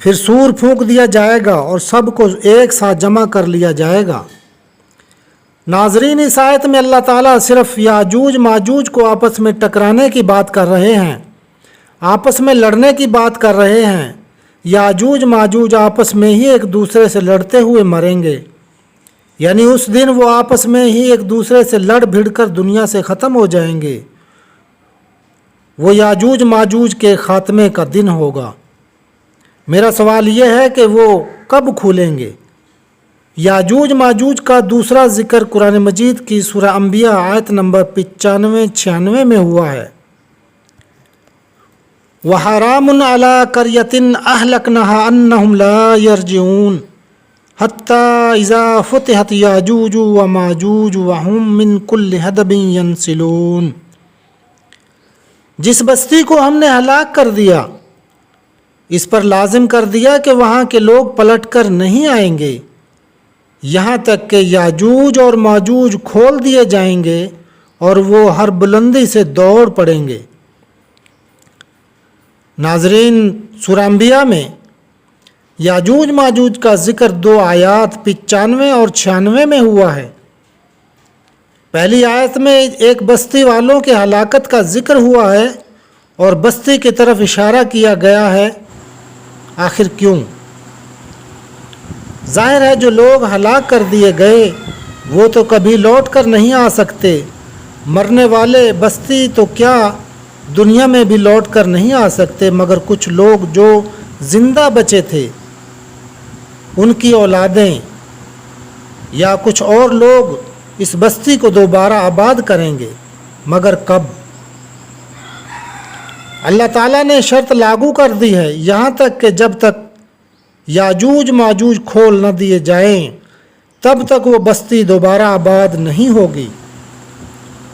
پھر سور پھونک دیا جائے گا اور سب کو ایک ساتھ جمع کر لیا جائے گا۔ ناظرین، اس آیت میں اللہ تعالیٰ صرف یاجوج ماجوج کو آپس میں ٹکرانے کی بات کر رہے ہیں، آپس میں لڑنے کی بات کر رہے ہیں۔ یاجوج ماجوج آپس میں ہی ایک دوسرے سے لڑتے ہوئے مریں گے، یعنی اس دن وہ آپس میں ہی ایک دوسرے سے لڑ بھڑ کر دنیا سے ختم ہو جائیں گے۔ وہ یاجوج ماجوج کے خاتمے کا دن ہوگا۔ میرا سوال یہ ہے کہ وہ کب کھولیں گے؟ یاجوج ماجوج کا دوسرا ذکر قرآن مجید کی سورہ انبیاء آیت نمبر 95-96 میں ہوا ہے۔ وَحَرَامٌ عَلَىٰ قَرْيَةٍ أَهْلَكْنَاهَا أَنَّهُمْ لَا يَرْجِعُونَ حَتَّىٰ إِذَا فُتِحَتْ يَأْجُوجُ وَمَأْجُوجُ وَهُمْ مِنْ كُلِّ حَدَبٍ يَنْسِلُونَ۔ جس بستی کو ہم نے ہلاک کر دیا، اس پر لازم کر دیا کہ وہاں کے لوگ پلٹ کر نہیں آئیں گے یہاں تک کہ یاجوج اور ماجوج کھول دیے جائیں گے اور وہ ہر بلندی سے دوڑ پڑیں گے۔ ناظرین، سورہ انبیاء میں یاجوج ماجوج کا ذکر 2 آیات 95 اور 96 میں ہوا ہے۔ پہلی آیت میں ایک بستی والوں کے ہلاکت کا ذکر ہوا ہے اور بستی کی طرف اشارہ کیا گیا ہے۔ آخر کیوں؟ ظاہر ہے جو لوگ ہلاک کر دیے گئے وہ تو کبھی لوٹ کر نہیں آ سکتے۔ مرنے والے بستی تو کیا دنیا میں بھی لوٹ کر نہیں آ سکتے، مگر کچھ لوگ جو زندہ بچے تھے، ان کی اولادیں یا کچھ اور لوگ اس بستی کو دوبارہ آباد کریں گے، مگر کب؟ اللہ تعالیٰ نے شرط لاگو کر دی ہے، یہاں تک کہ جب تک یاجوج ماجوج کھول نہ دیے جائیں تب تک وہ بستی دوبارہ آباد نہیں ہوگی۔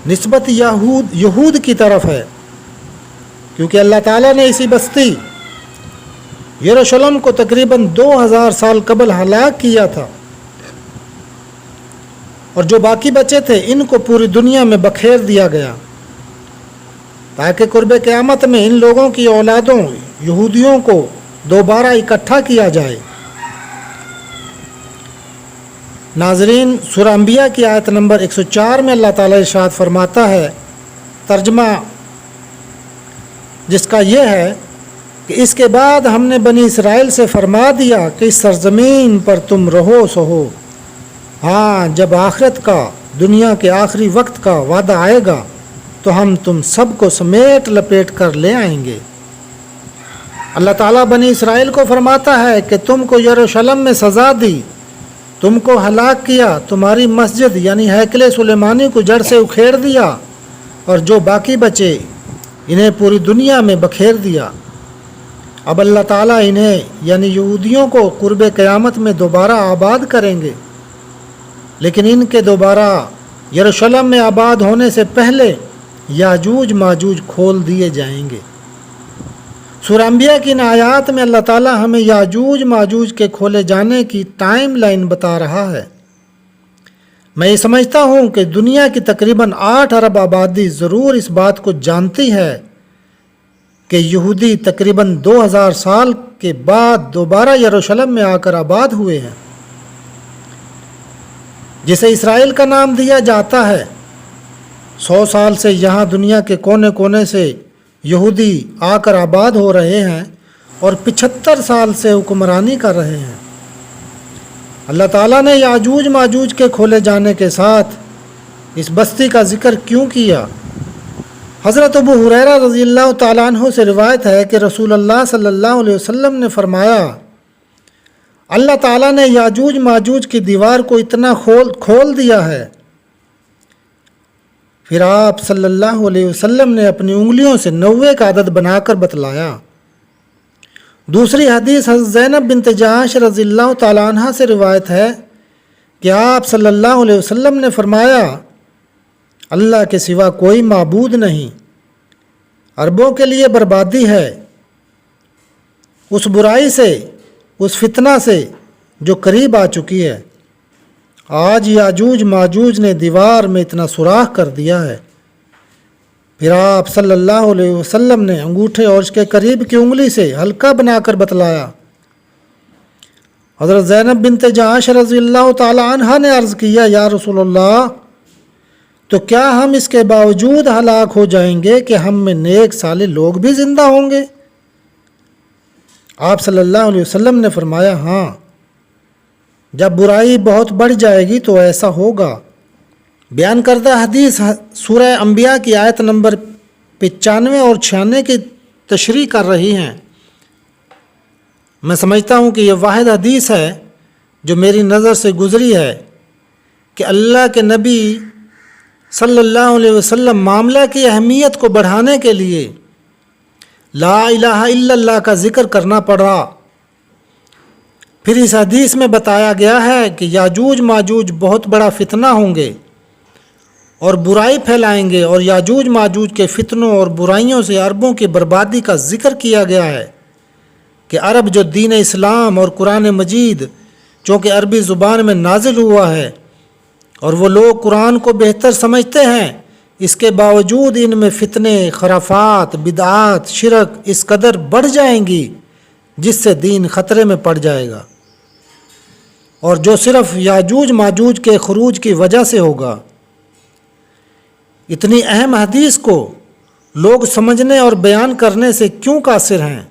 نسبت یہود کی طرف ہے، کیونکہ اللہ تعالیٰ نے اسی بستی یروشلم کو تقریباً 2000 سال قبل ہلاک کیا تھا، اور جو باقی بچے تھے ان کو پوری دنیا میں بکھیر دیا گیا تاکہ قرب قیامت میں ان لوگوں کی اولادوں یہودیوں کو دوبارہ اکٹھا کیا جائے۔ ناظرین، سورہ انبیاء کی آیت نمبر 104 میں اللہ تعالیٰ ارشاد فرماتا ہے، ترجمہ جس کا یہ ہے کہ اس کے بعد ہم نے بنی اسرائیل سے فرما دیا کہ اس سرزمین پر تم رہو سہو، ہاں جب آخرت کا، دنیا کے آخری وقت کا وعدہ آئے گا تو ہم تم سب کو سمیٹ لپیٹ کر لے آئیں گے۔ اللہ تعالیٰ بنی اسرائیل کو فرماتا ہے کہ تم کو یروشلم میں سزا دی، تم کو ہلاک کیا، تمہاری مسجد یعنی ہیکل سلیمانی کو جڑ سے اکھیڑ دیا، اور جو باقی بچے انہیں پوری دنیا میں بکھیر دیا۔ اب اللہ تعالیٰ انہیں یعنی یہودیوں کو قرب قیامت میں دوبارہ آباد کریں گے، لیکن ان کے دوبارہ یروشلم میں آباد ہونے سے پہلے یاجوج ماجوج کھول دیے جائیں گے۔ سورہ انبیاء کی ان آیات میں اللہ تعالیٰ ہمیں یاجوج ماجوج کے کھولے جانے کی ٹائم لائن بتا رہا ہے۔ میں یہ سمجھتا ہوں کہ دنیا کی تقریباً 8 ارب آبادی ضرور اس بات کو جانتی ہے کہ یہودی تقریباً 2000 سال کے بعد دوبارہ یروشلم میں آ کر آباد ہوئے ہیں، جسے اسرائیل کا نام دیا جاتا ہے۔ 100 سال سے یہاں دنیا کے کونے کونے سے یہودی آ کر آباد ہو رہے ہیں اور 75 سال سے حکمرانی کر رہے ہیں۔ اللہ تعالیٰ نے یاجوج ماجوج کے کھولے جانے کے ساتھ اس بستی کا ذکر کیوں کیا؟ حضرت ابو ہریرہ رضی اللہ تعالیٰ عنہ سے روایت ہے کہ رسول اللہ صلی اللہ علیہ وسلم نے فرمایا، اللہ تعالیٰ نے یاجوج ماجوج کی دیوار کو اتنا کھول دیا ہے۔ پھر آپ صلی اللہ علیہ وسلم نے اپنی انگلیوں سے 90 کا عدد بنا کر بتلایا۔ دوسری حدیث حضرت زینب بنت جہش رضی اللہ تعالیٰ عنہ سے روایت ہے کہ آپ صلی اللہ علیہ وسلم نے فرمایا، اللہ کے سوا کوئی معبود نہیں، عربوں کے لیے بربادی ہے اس برائی سے، اس فتنہ سے جو قریب آ چکی ہے۔ آج یاجوج ماجوج نے دیوار میں اتنا سوراخ کر دیا ہے۔ پھر آپ صلی اللہ علیہ وسلم نے انگوٹھے اور اس کے قریب کی انگلی سے حلقہ بنا کر بتلایا حضرت زینب بنت جہش رضی اللہ تعالی عنہا نے عرض کیا یا رسول اللہ تو کیا ہم اس کے باوجود ہلاک ہو جائیں گے کہ ہم میں نیک صالح لوگ بھی زندہ ہوں گے؟ آپ صلی اللہ علیہ وسلم نے فرمایا ہاں، جب برائی بہت بڑھ جائے گی تو ایسا ہوگا۔ بیان کردہ حدیث سورہ انبیاء کی آیت نمبر 95 اور 96 کی تشریح کر رہی ہیں۔ میں سمجھتا ہوں کہ یہ واحد حدیث ہے جو میری نظر سے گزری ہے کہ اللہ کے نبی صلی اللہ علیہ وسلم معاملہ کی اہمیت کو بڑھانے کے لیے لا الہ الا اللہ کا ذکر کرنا پڑا۔ پھر اس حدیث میں بتایا گیا ہے کہ یاجوج ماجوج بہت بڑا فتنہ ہوں گے اور برائی پھیلائیں گے، اور یاجوج ماجوج کے فتنوں اور برائیوں سے عربوں کی بربادی کا ذکر کیا گیا ہے کہ عرب جو دین اسلام اور قرآن مجید چونکہ عربی زبان میں نازل ہوا ہے اور وہ لوگ قرآن کو بہتر سمجھتے ہیں، اس کے باوجود ان میں فتنے، خرافات، بدعات، شرک اس قدر بڑھ جائیں گی جس سے دین خطرے میں پڑ جائے گا، اور جو صرف یاجوج ماجوج کے خروج کی وجہ سے ہوگا۔ اتنی اہم حدیث کو لوگ سمجھنے اور بیان کرنے سے کیوں قاصر ہیں؟